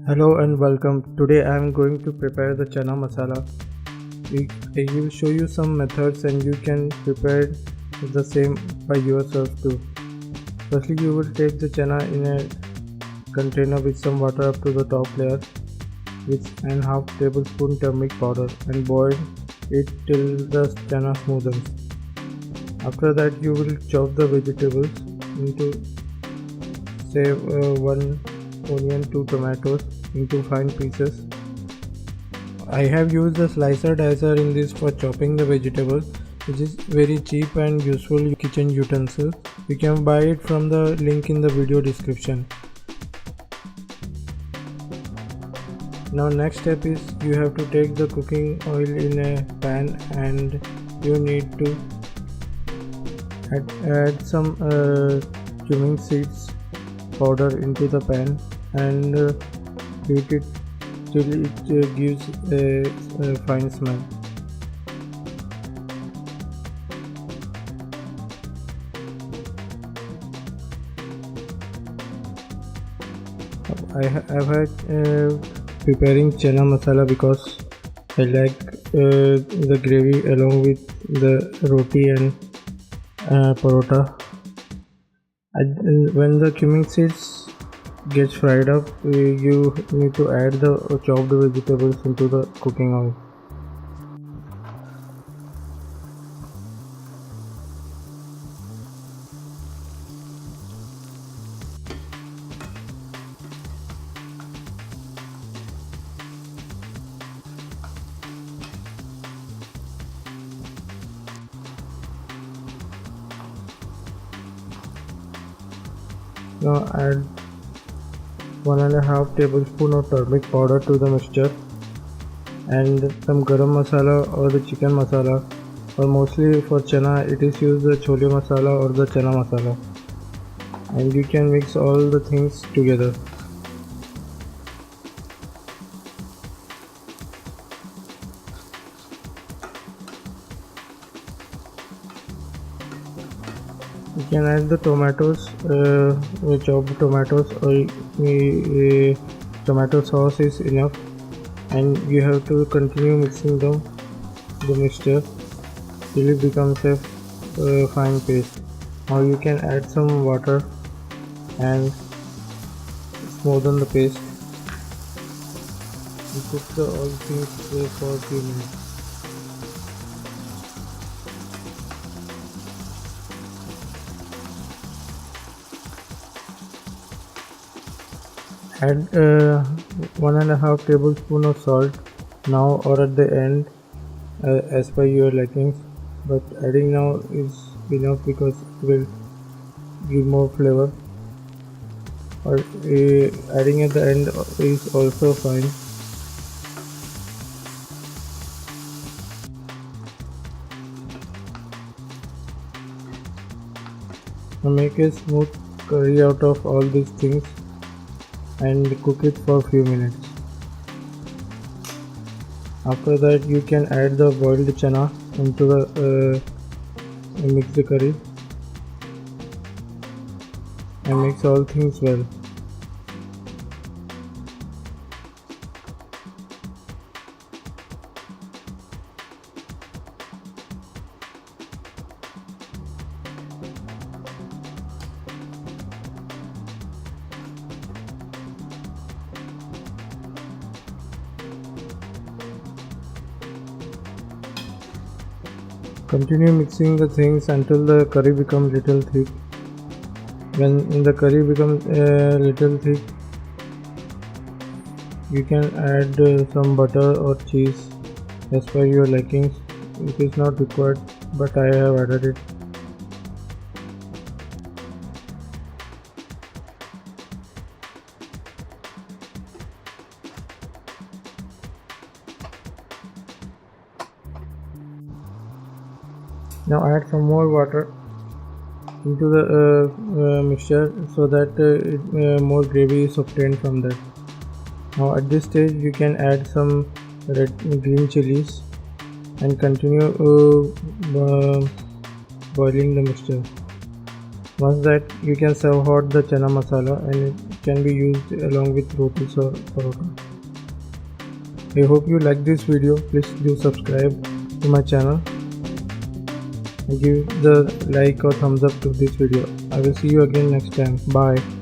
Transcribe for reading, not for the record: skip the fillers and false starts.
Hello and welcome. Today I am going to prepare the chana masala. I will show you some methods and you can prepare the same by yourself too. Firstly, you will take the chana in a container with some water up to the top layer and half tablespoon turmeric powder and boil it till the chana smoothens. After that, you will chop the vegetables into say 1 onion, 2 tomatoes into fine pieces. I have used a slicer dicer in this for chopping the vegetables, which is very cheap and useful kitchen utensil. You can buy it from the link in the video description. Now next step is you have to take the cooking oil in a pan and you need to add some cumin seeds powder into the pan and heat it till it gives a fine smell. I have had preparing chana masala because I like the gravy along with the roti and parota. When the cumin seeds gets fried up, you need to add the chopped vegetables into the cooking oil. Now add 1.5 tablespoon of turmeric powder to the mixture and some garam masala or the chicken masala, or mostly for chana it is used the chole masala or the chana masala, and you can mix all the things together. You can add the tomatoes, chopped tomatoes, or tomato sauce is enough, and you have to continue mixing the mixture till it becomes a fine paste. Now you can add some water and smoothen the paste. You cook all things for a few minutes. Add 1.5 tablespoon of salt now or at the end as per your likings, but adding now is enough because it will give more flavor, or adding at the end is also fine. Now make a smooth curry out of all these things and cook it for a few minutes. After that, you can add the boiled chana into the mix the curry and mix all things well. Continue mixing the things until the curry becomes little thick. When the curry becomes little thick, you can add some butter or cheese as per your likings. It is not required, but I have added it. Now add some more water into the mixture so that more gravy is obtained from that. Now at this stage you can add some green chillies and continue boiling the mixture. Once that, you can serve hot the chana masala and can be used along with rotis or parota. I hope you like this video. Please do subscribe to my channel and give the like or thumbs up to this video. I will see you again next time. Bye.